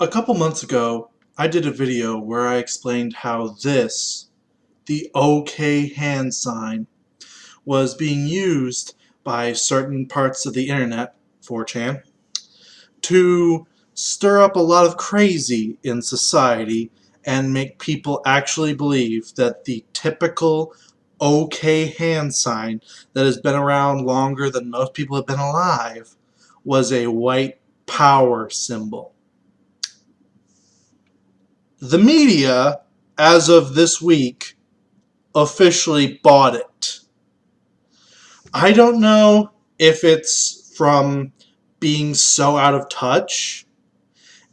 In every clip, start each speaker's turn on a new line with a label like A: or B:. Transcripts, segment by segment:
A: A couple months ago, I did a video where I explained how the OK hand sign, was being used by certain parts of the internet, 4chan, to stir up a lot of crazy in society and make people actually believe that the typical OK hand sign that has been around longer than most people have been alive was a white power symbol. The media, as of this week, officially bought it. I don't know if it's from being so out of touch,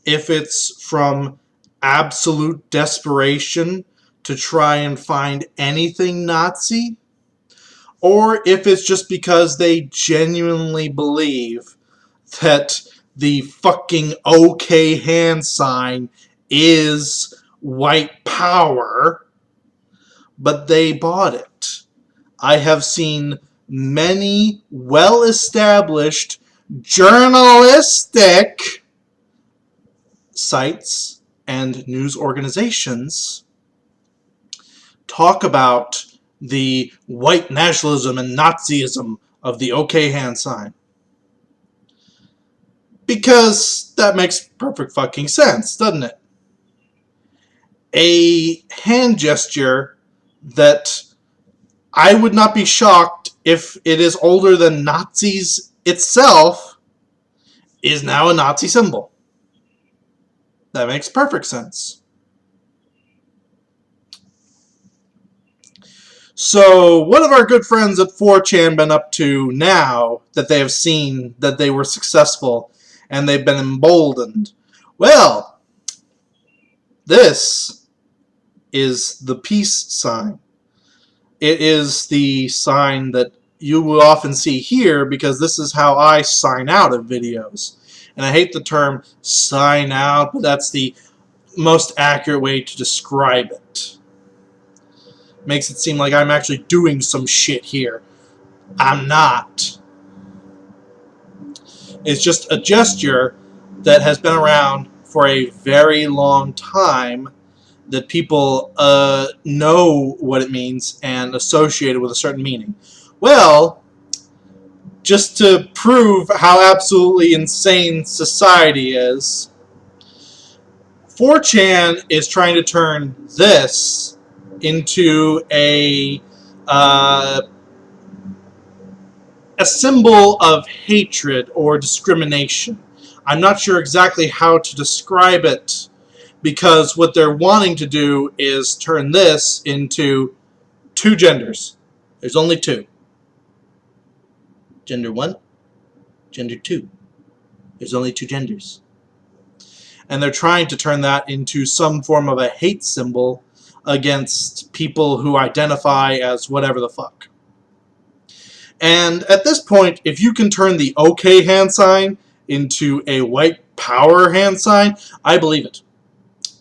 A: if it's from absolute desperation to try and find anything Nazi, or if it's just because they genuinely believe that the fucking OK hand sign is white power, but they bought it. I have seen many well-established journalistic sites and news organizations talk about the white nationalism and Nazism of the OK hand sign. Because that makes perfect fucking sense, doesn't it? A hand gesture that I would not be shocked if it is older than Nazis itself is now a Nazi symbol. That makes perfect sense. So what have our good friends at 4chan been up to now that they have seen that they were successful and they've been emboldened? Well, this is the peace sign. It is the sign that you will often see here because this is how I sign out of videos. And I hate the term sign out, but that's the most accurate way to describe it. Makes it seem like I'm actually doing some shit here. I'm not. It's just a gesture that has been around for a very long time, that people know what it means and associate it with a certain meaning. Well, just to prove how absolutely insane society is, 4chan is trying to turn this into a symbol of hatred or discrimination. I'm not sure exactly how to describe it, because what they're wanting to do is turn this into two genders. There's only two. Gender 1, gender 2. There's only two genders. And they're trying to turn that into some form of a hate symbol against people who identify as whatever the fuck. And at this point, if you can turn the OK hand sign into a white power hand sign, I believe it.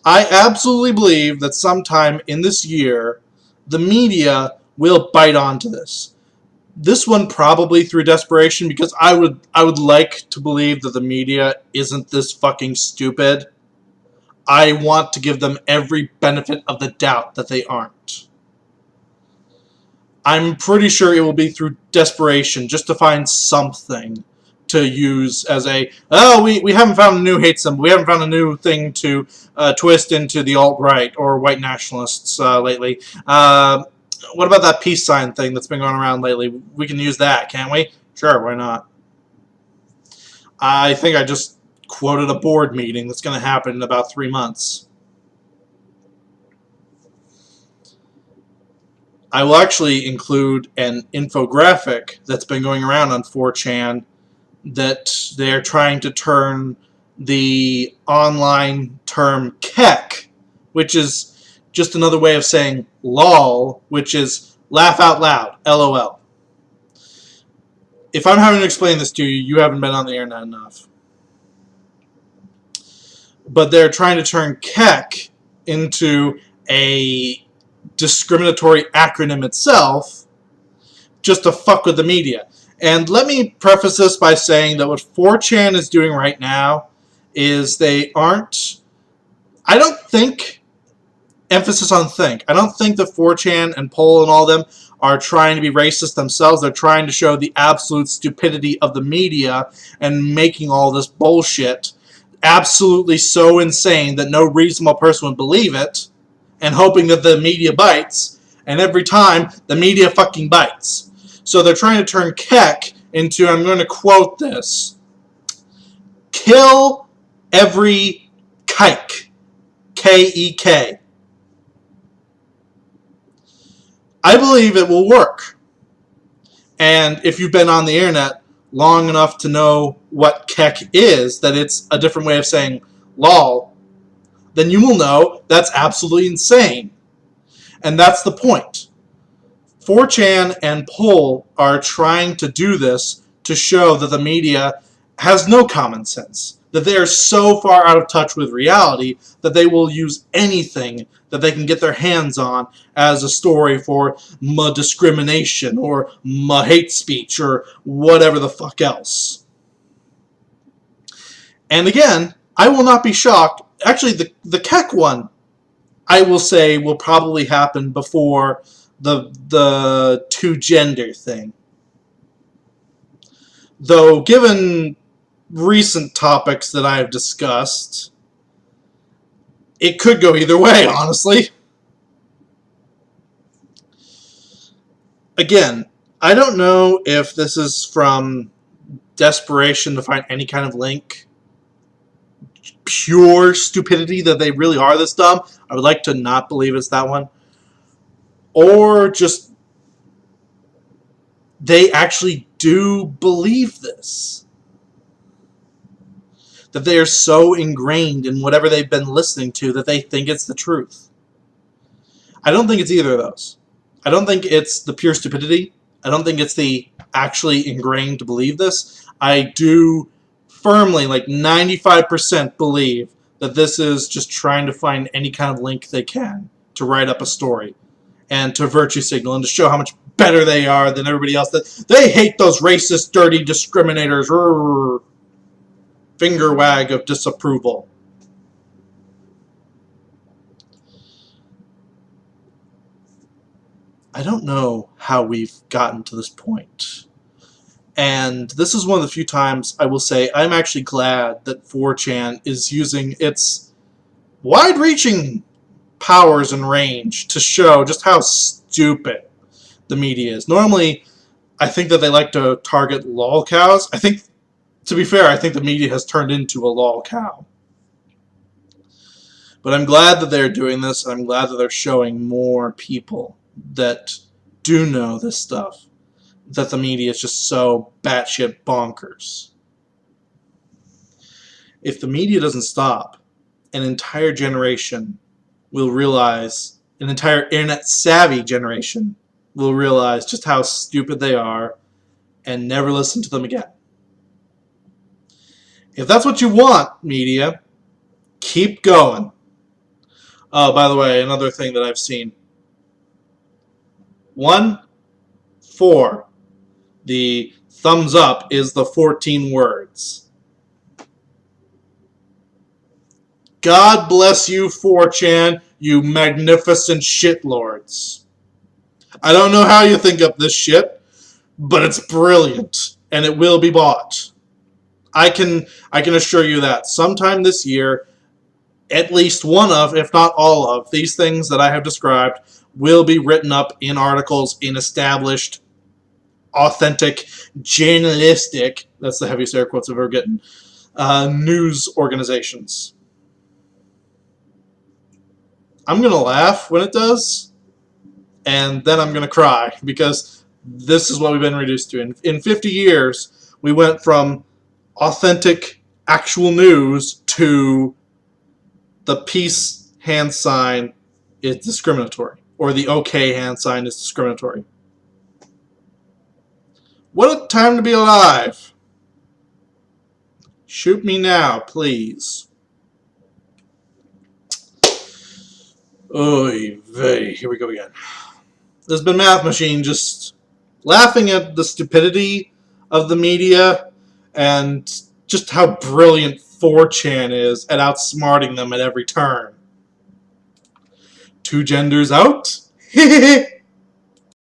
A: I absolutely believe that sometime in this year, the media will bite onto this. This one probably through desperation, because I would like to believe that the media isn't this fucking stupid. I want to give them every benefit of the doubt that they aren't. I'm pretty sure it will be through desperation, just to find something to use as a, oh, we haven't found a new hate symbol, we haven't found a new thing to twist into the alt-right or white nationalists lately. What about that peace sign thing that's been going around lately? We can use that, can't we? Sure, why not? I think I just quoted a board meeting that's going to happen in about 3 months. I will actually include an infographic that's been going around on 4chan that they're trying to turn the online term kek, which is just another way of saying lol, which is laugh out loud, LOL. If I'm having to explain this to you, you haven't been on the internet enough. But they're trying to turn kek into a discriminatory acronym itself just to fuck with the media. And let me preface this by saying that what 4chan is doing right now is they aren't I don't think, emphasis on think, I don't think that 4chan and Poll and all of them are trying to be racist themselves. They're trying to show the absolute stupidity of the media and making all this bullshit absolutely so insane that no reasonable person would believe it, and hoping that the media bites, and every time the media fucking bites. So they're trying to turn Keck into, I'm going to quote this, kill every kike. K-E-K. I believe it will work. And if you've been on the internet long enough to know what Keck is, that it's a different way of saying lol, then you will know that's absolutely insane. And that's the point. 4chan and Poll are trying to do this to show that the media has no common sense, that they are so far out of touch with reality that they will use anything that they can get their hands on as a story for discrimination or hate speech or whatever the fuck else. And again, I will not be shocked. Actually, the Keck one, I will say, will probably happen before the two-gender thing. Though, given recent topics that I have discussed, it could go either way, honestly. Again, I don't know if this is from desperation to find any kind of link, pure stupidity that they really are this dumb. I would like to not believe it's that one. Or just they actually do believe this. That they are so ingrained in whatever they've been listening to that they think it's the truth. I don't think it's either of those. I don't think it's the pure stupidity. I don't think it's the actually ingrained to believe this. I do firmly, like 95%, believe that this is just trying to find any kind of link they can to write up a story and to virtue signal and to show how much better they are than everybody else. That they hate those racist, dirty discriminators. Finger wag of disapproval. I don't know how we've gotten to this point. And this is one of the few times I will say I'm actually glad that 4chan is using its wide-reaching powers and range to show just how stupid the media is. Normally, I think that they like to target lol cows. To be fair, I think the media has turned into a lol cow. But I'm glad that they're doing this. I'm glad that they're showing more people that do know this stuff, that the media is just so batshit bonkers. If the media doesn't stop, an entire generation will realize, an entire internet-savvy generation will realize just how stupid they are and never listen to them again. If that's what you want, media, keep going. Oh, by the way, another thing that I've seen. 1, 4. The thumbs up is the 14 words. God bless you, 4chan, you magnificent shitlords. I don't know how you think up this shit, but it's brilliant, and it will be bought. I can assure you that sometime this year, at least one of, if not all of, these things that I have described will be written up in articles in established, authentic, journalistic, that's the heaviest air quotes I've ever gotten, news organizations. I'm going to laugh when it does, and then I'm going to cry, because this is what we've been reduced to. In 50 years, we went from authentic, actual news to the peace hand sign is discriminatory, or the okay hand sign is discriminatory. What a time to be alive. Shoot me now, please. Oy vey, here we go again. There's been Math Machine just laughing at the stupidity of the media and just how brilliant 4chan is at outsmarting them at every turn. Two genders out?